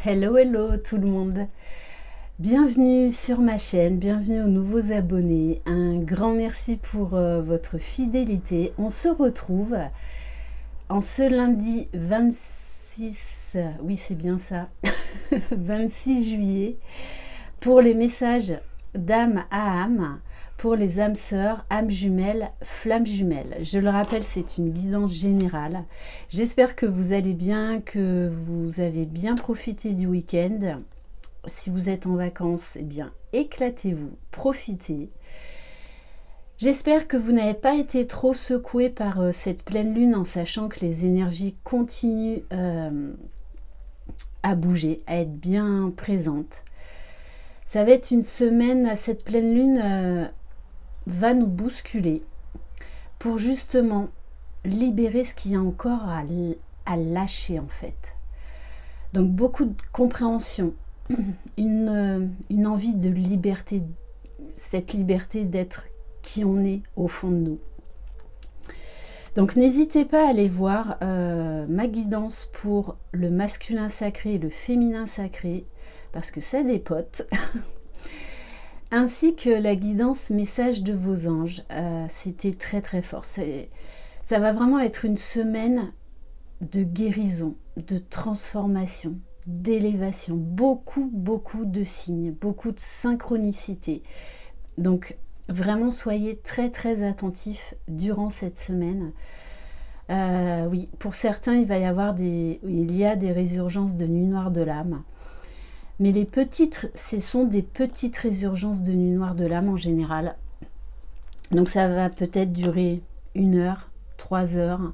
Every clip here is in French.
Hello, hello tout le monde. Bienvenue sur ma chaîne, bienvenue aux nouveaux abonnés. Un grand merci pour votre fidélité. On se retrouve en ce lundi 26, oui c'est bien ça, 26 juillet, pour les messages d'âme à âme, pour les âmes sœurs, âmes jumelles, flammes jumelles. Je le rappelle, c'est une guidance générale. J'espère que vous allez bien, que vous avez bien profité du week-end. Si vous êtes en vacances, eh bien, éclatez-vous, profitez. J'espère que vous n'avez pas été trop secoué par cette pleine lune, en sachant que les énergies continuent à bouger, à être bien présentes. Ça va être une semaine, cette pleine lune va nous bousculer pour justement libérer ce qu'il y a encore à lâcher en fait. Donc beaucoup de compréhension, une envie de liberté, cette liberté d'être qui on est au fond de nous. Donc n'hésitez pas à aller voir ma guidance pour le masculin sacré et le féminin sacré, parce que ça dépote. Ainsi que la guidance message de vos anges. C'était très très fort. Ça va vraiment être une semaine de guérison, de transformation, d'élévation. Beaucoup de signes, beaucoup de synchronicité. Donc vraiment soyez très très attentifs durant cette semaine. Oui, pour certains il y a des résurgences de nuit noire de l'âme. Mais ce sont des petites résurgences de nuit noire de l'âme en général. Donc ça va peut-être durer 1 heure, 3 heures,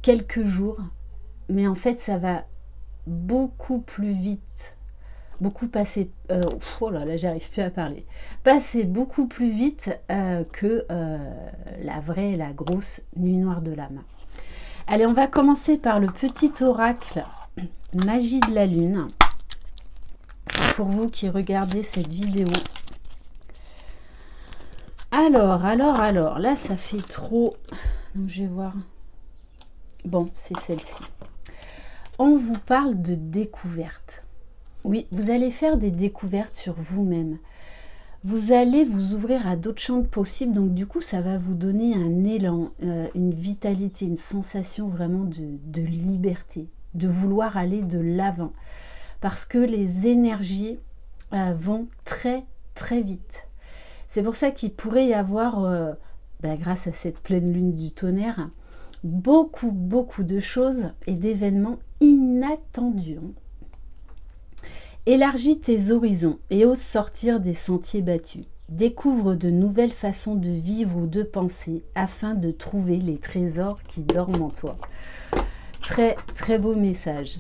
quelques jours. Mais en fait, ça va beaucoup plus vite. Oh là là, j'arrive plus à parler. Passer beaucoup plus vite que la vraie, la grosse nuit noire de l'âme. Allez, on va commencer par le petit oracle Magie de la Lune, pour vous qui regardez cette vidéo. Alors, là ça fait trop, donc je vais voir, bon c'est celle-ci. On vous parle de découverte. Oui, vous allez faire des découvertes sur vous-même. Vous allez vous ouvrir à d'autres champs de possibles, donc du coup ça va vous donner un élan, une vitalité, une sensation vraiment de liberté, de vouloir aller de l'avant, parce que les énergies vont très très vite. C'est pour ça qu'il pourrait y avoir, grâce à cette pleine lune du tonnerre, beaucoup de choses et d'événements inattendus. Élargis tes horizons et ose sortir des sentiers battus. Découvre de nouvelles façons de vivre ou de penser afin de trouver les trésors qui dorment en toi. Très très beau message.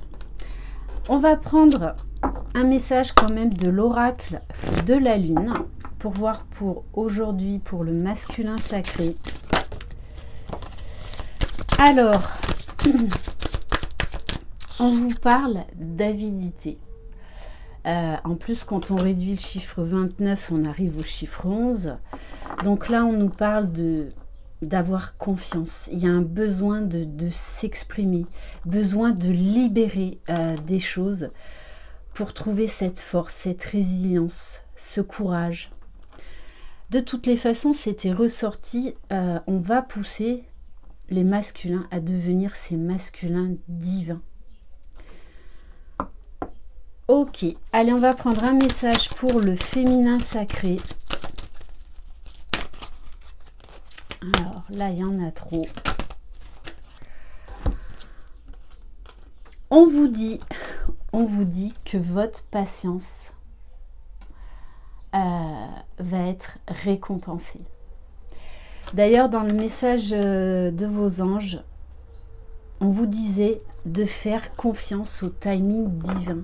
On va prendre un message quand même de l'oracle de la lune pour voir pour aujourd'hui, pour le masculin sacré. Alors, on vous parle d'avidité. En plus, quand on réduit le chiffre 29, on arrive au chiffre 11. Donc là, on nous parle d'avoir confiance. Il y a un besoin de s'exprimer, besoin de libérer des choses pour trouver cette force, cette résilience, ce courage. De toutes les façons, c'était ressorti, on va pousser les masculins à devenir ces masculins divins. Ok, allez, on va prendre un message pour le féminin sacré. Alors là, il y en a trop. On vous dit que votre patience va être récompensée. D'ailleurs, dans le message de vos anges, on vous disait de faire confiance au timing divin,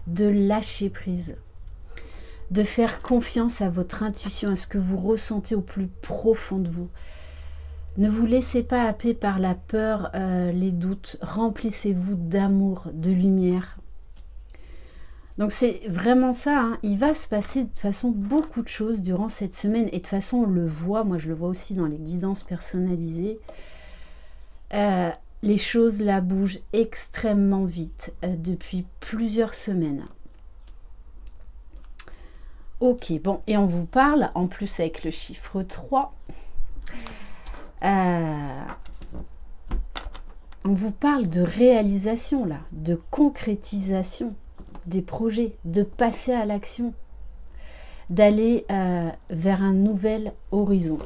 de lâcher prise, de faire confiance à votre intuition, à ce que vous ressentez au plus profond de vous. Ne vous laissez pas happer par la peur, les doutes. Remplissez-vous d'amour, de lumière. Donc c'est vraiment ça, hein. Il va se passer de toute façon beaucoup de choses durant cette semaine. Et de toute façon, on le voit, moi je le vois aussi dans les guidances personnalisées. les choses là bougent extrêmement vite depuis plusieurs semaines. Ok, bon, et on vous parle, en plus avec le chiffre 3, on vous parle de réalisation là, de concrétisation des projets, de passer à l'action, d'aller vers un nouvel horizon.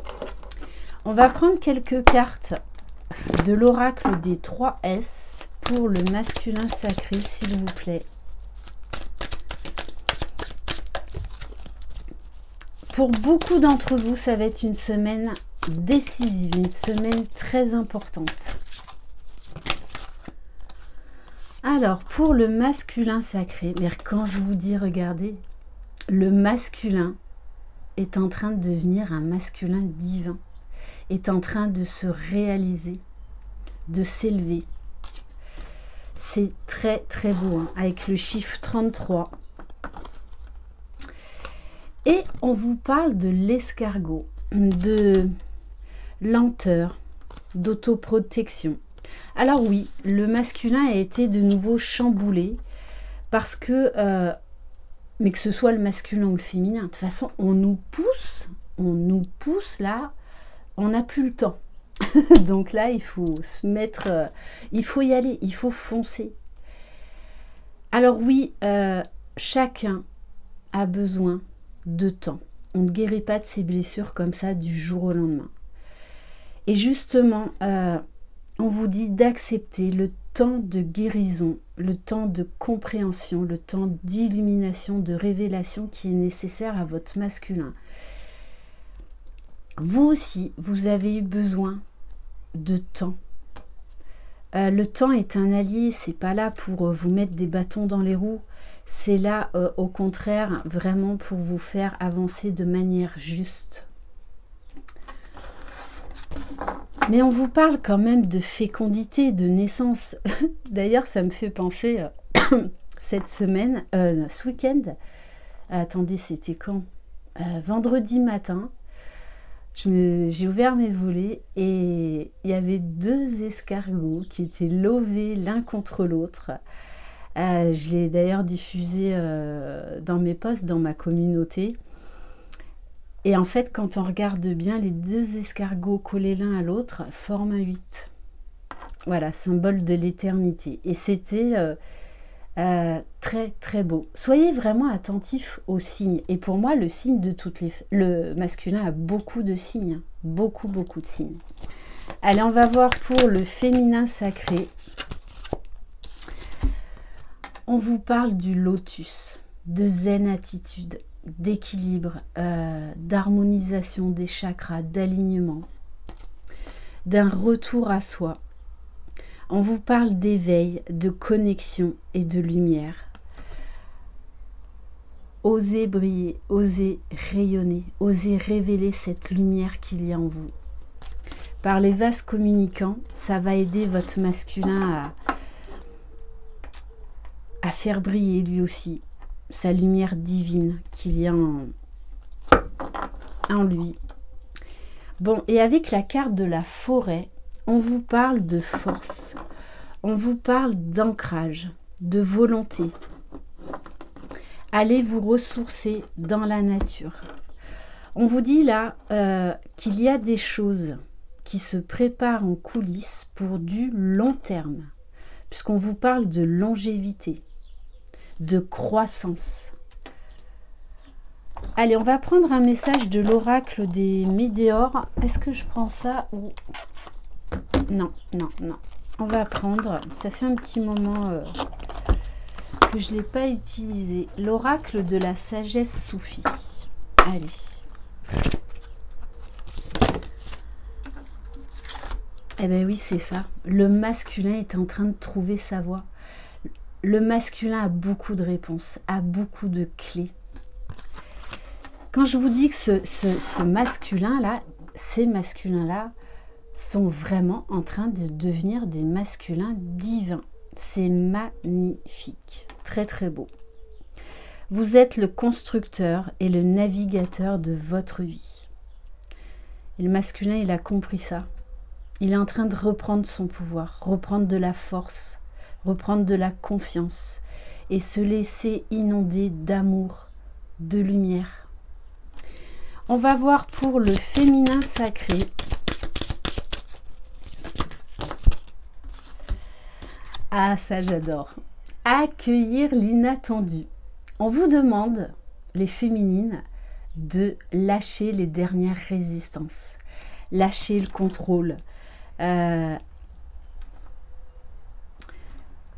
On va prendre quelques cartes de l'oracle des 3 S pour le masculin sacré, s'il vous plaît. Pour beaucoup d'entre vous, ça va être une semaine décisive, une semaine très importante. Alors, pour le masculin sacré, mais quand je vous dis, regardez, le masculin est en train de devenir un masculin divin, est en train de se réaliser, de s'élever. C'est très très beau, hein, avec le chiffre 33. Et on vous parle de l'escargot, de lenteur, d'autoprotection. Alors oui, le masculin a été de nouveau chamboulé parce que, mais que ce soit le masculin ou le féminin, de toute façon, on nous pousse là, on n'a plus le temps. Donc là, il faut se mettre, il faut y aller, il faut foncer. Alors oui, chacun a besoin de temps. On ne guérit pas de ses blessures comme ça du jour au lendemain. Et justement, on vous dit d'accepter le temps de guérison, le temps de compréhension, le temps d'illumination, de révélation qui est nécessaire à votre masculin. Vous aussi, vous avez eu besoin de temps. Le temps est un allié, c'est pas là pour vous mettre des bâtons dans les roues, c'est là au contraire vraiment pour vous faire avancer de manière juste. Mais on vous parle quand même de fécondité, de naissance. D'ailleurs, ça me fait penser cette semaine, ce week-end. Attendez, c'était quand? Vendredi matin. J'ai ouvert mes volets et il y avait 2 escargots qui étaient lovés l'un contre l'autre. Je l'ai d'ailleurs diffusé dans mes posts, dans ma communauté. Et en fait, quand on regarde bien, les 2 escargots collés l'un à l'autre forment un 8. Voilà, symbole de l'éternité. Et c'était très très beau. Soyez vraiment attentifs aux signes. Et pour moi, le signe de toutes les... Le masculin a beaucoup de signes. Hein. Beaucoup de signes. Allez, on va voir pour le féminin sacré. On vous parle du lotus, de zen attitude, d'équilibre, d'harmonisation des chakras, d'alignement, d'un retour à soi. On vous parle d'éveil, de connexion et de lumière. Osez briller, osez rayonner, osez révéler cette lumière qu'il y a en vous. Par les vases communicants, ça va aider votre masculin à faire briller lui aussi sa lumière divine qu'il y a en lui. Bon, et avec la carte de la forêt, on vous parle de force, on vous parle d'ancrage, de volonté. Allez vous ressourcer dans la nature. On vous dit là qu'il y a des choses qui se préparent en coulisses pour du long terme, puisqu'on vous parle de longévité, de croissance. Allez, on va prendre un message de l'oracle des météores. Est-ce que je prends ça ou... Non. On va prendre, ça fait un petit moment que je ne l'ai pas utilisé, l'oracle de la sagesse soufie. Allez. Eh bien oui, c'est ça. Le masculin est en train de trouver sa voie. Le masculin a beaucoup de réponses, a beaucoup de clés. Quand je vous dis que ce masculin-là, ces masculins-là, sont vraiment en train de devenir des masculins divins. C'est magnifique, très très beau. Vous êtes le constructeur et le navigateur de votre vie. Et le masculin, il a compris ça. Il est en train de reprendre son pouvoir, reprendre de la force, reprendre de la confiance et se laisser inonder d'amour, de lumière. On va voir pour le féminin sacré. Ah, ça j'adore. Accueillir l'inattendu. On vous demande, les féminines, de lâcher les dernières résistances, lâcher le contrôle.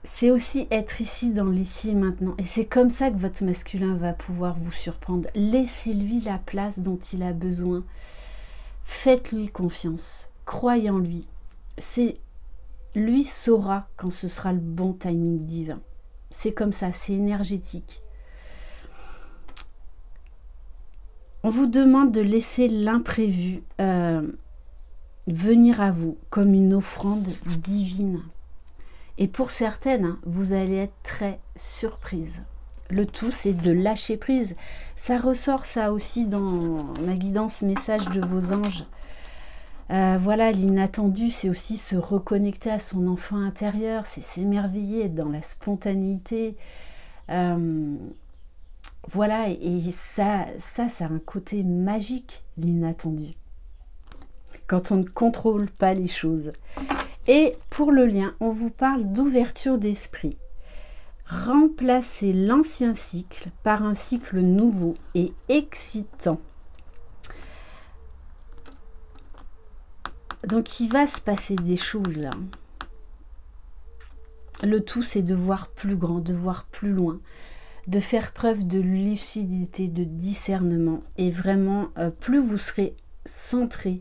C'est aussi être ici dans l'ici et maintenant. Et c'est comme ça que votre masculin va pouvoir vous surprendre. Laissez-lui la place dont il a besoin. Faites-lui confiance. Croyez en lui. Lui saura quand ce sera le bon timing divin. C'est comme ça, c'est énergétique. On vous demande de laisser l'imprévu venir à vous comme une offrande divine. Et pour certaines, vous allez être très surprise. Le tout, c'est de lâcher prise. Ça ressort ça aussi dans ma guidance message de vos anges. Voilà, l'inattendu, c'est aussi se reconnecter à son enfant intérieur, c'est s'émerveiller, être dans la spontanéité. Voilà, et ça a un côté magique, l'inattendu. Quand on ne contrôle pas les choses. Et pour le lien, on vous parle d'ouverture d'esprit. Remplacez l'ancien cycle par un cycle nouveau et excitant. Donc il va se passer des choses là. Le tout, c'est de voir plus grand, de voir plus loin, de faire preuve de lucidité, de discernement. Et vraiment, plus vous serez centré,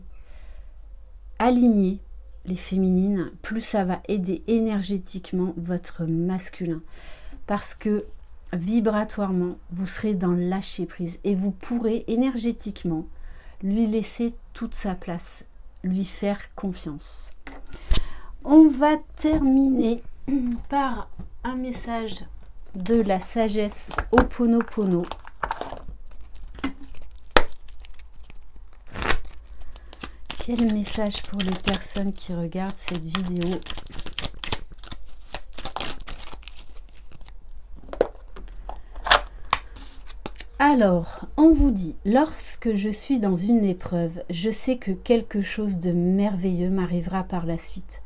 aligné, les féminines, plus ça va aider énergétiquement votre masculin. Parce que vibratoirement, vous serez dans le lâcher prise et vous pourrez énergétiquement lui laisser toute sa place, lui faire confiance. On va terminer par un message de la sagesse Ho'oponopono. Quel message pour les personnes qui regardent cette vidéo? Alors, on vous dit, lorsque je suis dans une épreuve, je sais que quelque chose de merveilleux m'arrivera par la suite.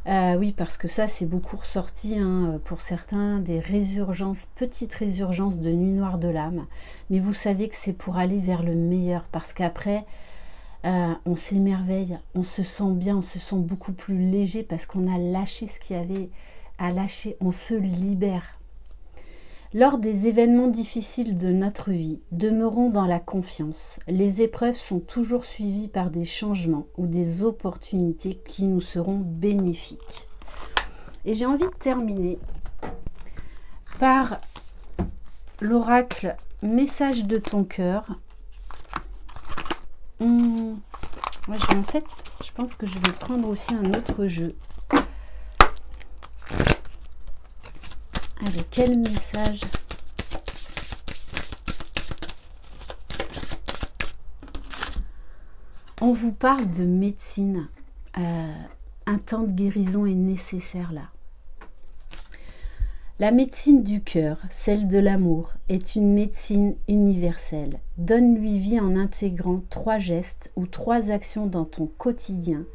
Oui, parce que ça, c'est beaucoup ressorti pour certains, des résurgences, petites résurgences de nuit noire de l'âme. Mais vous savez que c'est pour aller vers le meilleur, parce qu'après, on s'émerveille, on se sent bien, on se sent beaucoup plus léger, parce qu'on a lâché ce qu'il y avait à lâcher, on se libère. Lors des événements difficiles de notre vie, demeurons dans la confiance. Les épreuves sont toujours suivies par des changements ou des opportunités qui nous seront bénéfiques. Et j'ai envie de terminer par l'oracle Message de ton cœur. Moi, en fait, je pense que je vais prendre aussi un autre jeu. Allez, quel message? On vous parle de médecine. Un temps de guérison est nécessaire là. La médecine du cœur, celle de l'amour, est une médecine universelle. Donne-lui vie en intégrant 3 gestes ou 3 actions dans ton quotidien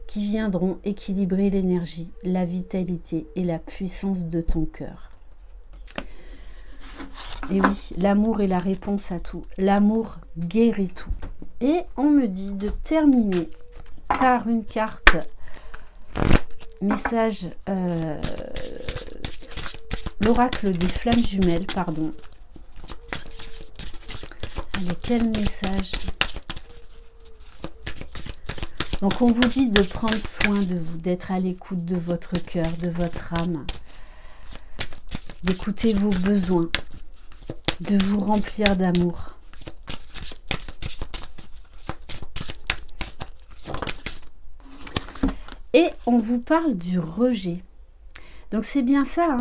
qui viendront équilibrer l'énergie, la vitalité et la puissance de ton cœur. Et oui, l'amour est la réponse à tout. L'amour guérit tout. Et on me dit de terminer par une carte message, l'oracle des flammes jumelles, pardon. Allez, quel message? Donc on vous dit de prendre soin de vous, d'être à l'écoute de votre cœur, de votre âme, d'écouter vos besoins, de vous remplir d'amour. Et on vous parle du rejet. Donc c'est bien ça,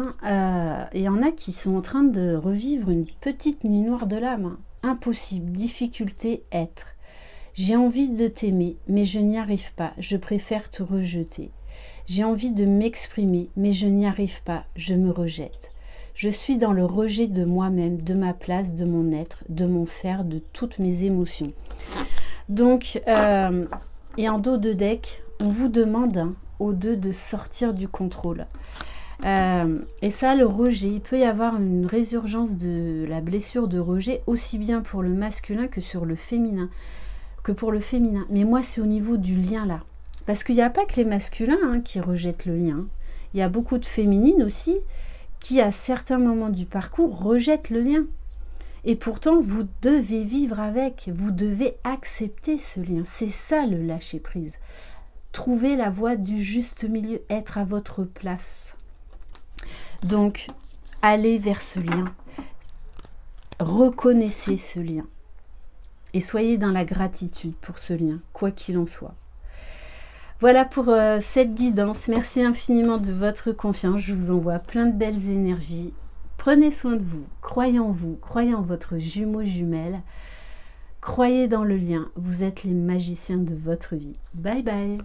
il y en a qui sont en train de revivre une petite nuit noire de l'âme. Impossible, difficulté, être. J'ai envie de t'aimer, mais je n'y arrive pas, je préfère te rejeter. J'ai envie de m'exprimer, mais je n'y arrive pas, je me rejette. Je suis dans le rejet de moi-même, de ma place, de mon être, de mon faire, de toutes mes émotions. Donc, et en dos de deck, on vous demande aux deux de sortir du contrôle. Et ça, le rejet, il peut y avoir une résurgence de la blessure de rejet, aussi bien pour le masculin que sur le féminin, pour le féminin. Mais moi, c'est au niveau du lien là. Parce qu'il n'y a pas que les masculins qui rejettent le lien. Il y a beaucoup de féminines aussi qui, à certains moments du parcours, rejettent le lien. Et pourtant, vous devez vivre avec, vous devez accepter ce lien. C'est ça le lâcher-prise. Trouver la voie du juste milieu, être à votre place. Donc, allez vers ce lien. Reconnaissez ce lien. Et soyez dans la gratitude pour ce lien, quoi qu'il en soit. Voilà pour cette guidance. Merci infiniment de votre confiance. Je vous envoie plein de belles énergies. Prenez soin de vous. Croyez en vous. Croyez en votre jumeau jumelle. Croyez dans le lien. Vous êtes les magiciens de votre vie. Bye bye.